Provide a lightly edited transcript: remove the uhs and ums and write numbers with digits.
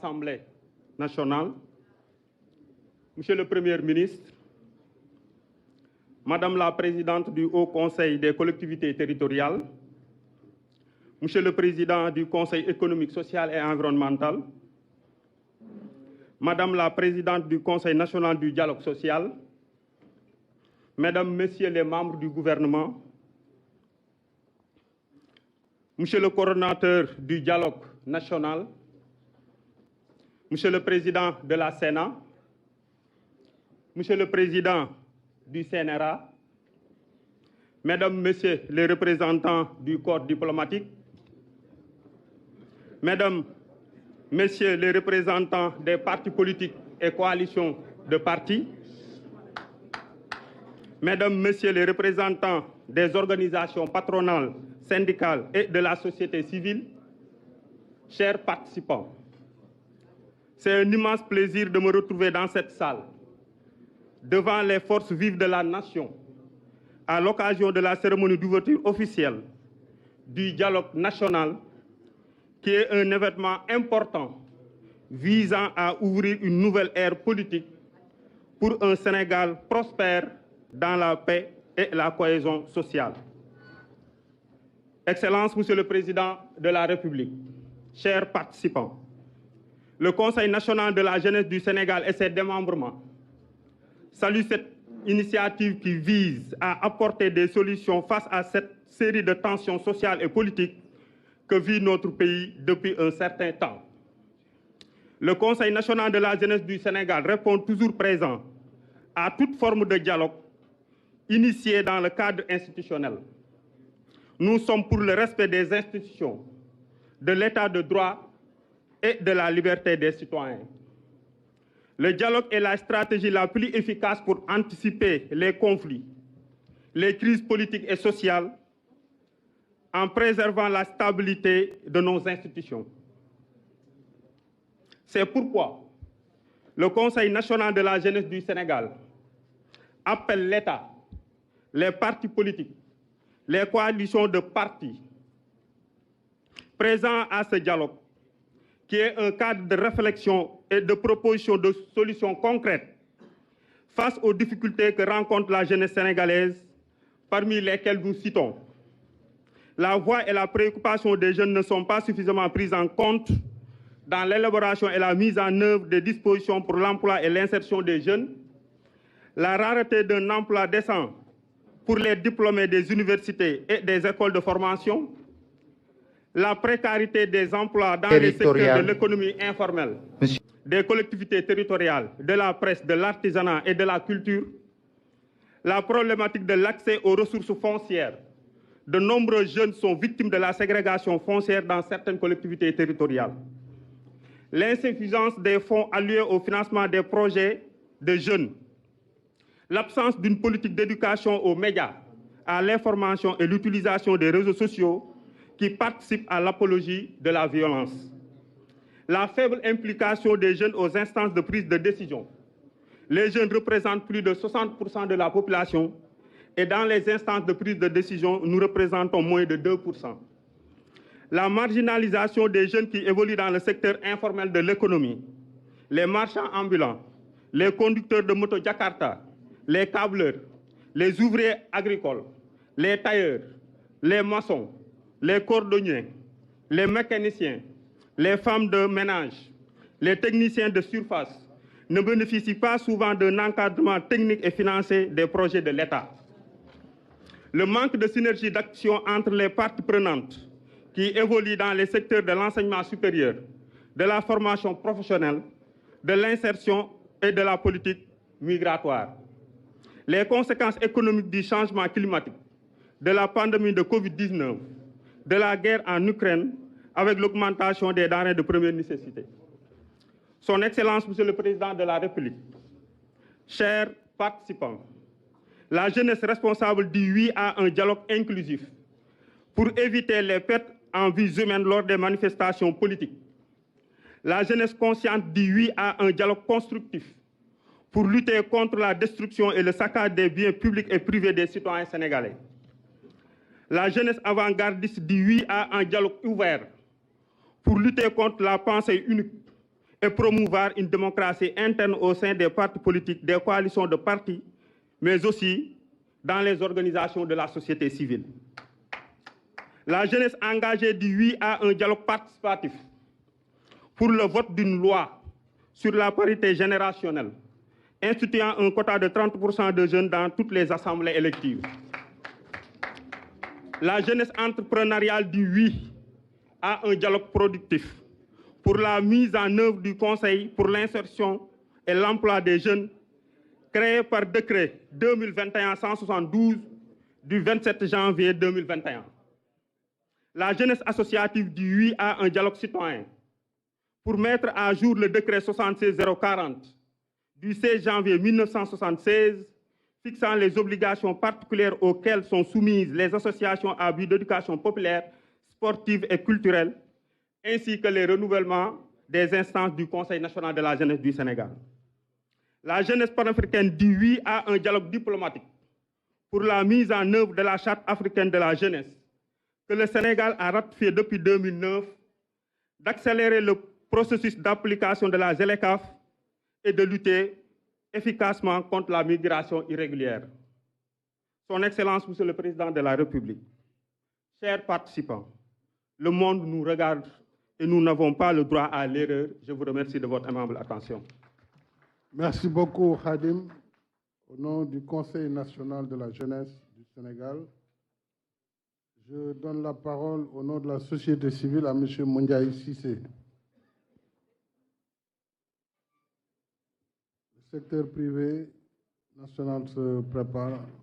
l'Assemblée nationale, Monsieur le Premier ministre, Madame la Présidente du Haut Conseil des collectivités territoriales, Monsieur le Président du Conseil économique, social et environnemental, Madame la Présidente du Conseil national du dialogue social, Mesdames, Messieurs les membres du gouvernement, Monsieur le coordonnateur du dialogue national, Monsieur le Président de la Sénat, Monsieur le Président du CNRA, Mesdames, Messieurs les représentants du corps diplomatique, Mesdames, Messieurs les représentants des partis politiques et coalitions de partis, Mesdames, Messieurs les représentants des organisations patronales, syndicales et de la société civile, chers participants, c'est un immense plaisir de me retrouver dans cette salle, devant les forces vives de la nation, à l'occasion de la cérémonie d'ouverture officielle du dialogue national, qui est un événement important visant à ouvrir une nouvelle ère politique pour un Sénégal prospère dans la paix et la cohésion sociale. Excellences, Monsieur le Président de la République, chers participants, le Conseil national de la jeunesse du Sénégal et ses démembrements saluent cette initiative qui vise à apporter des solutions face à cette série de tensions sociales et politiques que vit notre pays depuis un certain temps. Le Conseil national de la jeunesse du Sénégal répond toujours présent à toute forme de dialogue initié dans le cadre institutionnel. Nous sommes pour le respect des institutions, de l'état de droit et de la liberté des citoyens. Le dialogue est la stratégie la plus efficace pour anticiper les conflits, les crises politiques et sociales, en préservant la stabilité de nos institutions. C'est pourquoi le Conseil national de la jeunesse du Sénégal appelle l'État, les partis politiques, les coalitions de partis présents à ce dialogue, qui est un cadre de réflexion et de proposition de solutions concrètes face aux difficultés que rencontre la jeunesse sénégalaise, parmi lesquelles nous citons: la voix et la préoccupation des jeunes ne sont pas suffisamment prises en compte dans l'élaboration et la mise en œuvre des dispositions pour l'emploi et l'insertion des jeunes, la rareté d'un emploi décent pour les diplômés des universités et des écoles de formation, la précarité des emplois dans les secteurs de l'économie informelle, des collectivités territoriales, de la presse, de l'artisanat et de la culture, la problématique de l'accès aux ressources foncières. De nombreux jeunes sont victimes de la ségrégation foncière dans certaines collectivités territoriales. L'insuffisance des fonds alloués au financement des projets de jeunes, l'absence d'une politique d'éducation aux médias, à l'information et l'utilisation des réseaux sociaux qui participent à l'apologie de la violence. La faible implication des jeunes aux instances de prise de décision. Les jeunes représentent plus de 60% de la population et dans les instances de prise de décision, nous représentons moins de 2%. La marginalisation des jeunes qui évoluent dans le secteur informel de l'économie, les marchands ambulants, les conducteurs de moto Jakarta, les câbleurs, les ouvriers agricoles, les tailleurs, les maçons, les cordonniers, les mécaniciens, les femmes de ménage, les techniciens de surface ne bénéficient pas souvent d'un encadrement technique et financier des projets de l'État. Le manque de synergie d'action entre les parties prenantes qui évoluent dans les secteurs de l'enseignement supérieur, de la formation professionnelle, de l'insertion et de la politique migratoire. Les conséquences économiques du changement climatique, de la pandémie de Covid-19, de la guerre en Ukraine, avec l'augmentation des denrées de première nécessité. Son Excellence, Monsieur le Président de la République, chers participants, la jeunesse responsable dit oui à un dialogue inclusif pour éviter les pertes en vies humaines lors des manifestations politiques. La jeunesse consciente dit oui à un dialogue constructif pour lutter contre la destruction et le saccage des biens publics et privés des citoyens sénégalais. La jeunesse avant-gardiste dit oui à un dialogue ouvert pour lutter contre la pensée unique et promouvoir une démocratie interne au sein des partis politiques, des coalitions de partis, mais aussi dans les organisations de la société civile. La jeunesse engagée dit oui à un dialogue participatif pour le vote d'une loi sur la parité générationnelle, instituant un quota de 30% de jeunes dans toutes les assemblées électives. La jeunesse entrepreneuriale dit oui à un dialogue productif pour la mise en œuvre du Conseil pour l'insertion et l'emploi des jeunes, créé par décret 2021-172 du 27 janvier 2021. La jeunesse associative dit oui à un dialogue citoyen pour mettre à jour le décret 76040 du 16 janvier 1976 fixant les obligations particulières auxquelles sont soumises les associations à but d'éducation populaire, sportive et culturelle, ainsi que les renouvellements des instances du Conseil national de la jeunesse du Sénégal. La jeunesse panafricaine dit oui à un dialogue diplomatique pour la mise en œuvre de la Charte africaine de la jeunesse, que le Sénégal a ratifié depuis 2009, d'accélérer le processus d'application de la ZLECAf et de lutter efficacement contre la migration irrégulière. Son Excellence, Monsieur le Président de la République, chers participants, le monde nous regarde et nous n'avons pas le droit à l'erreur. Je vous remercie de votre aimable attention. Merci beaucoup, Khadim. Au nom du Conseil national de la jeunesse du Sénégal, je donne la parole au nom de la société civile à M. Moundiaï Cissé. Le secteur privé national se prépare.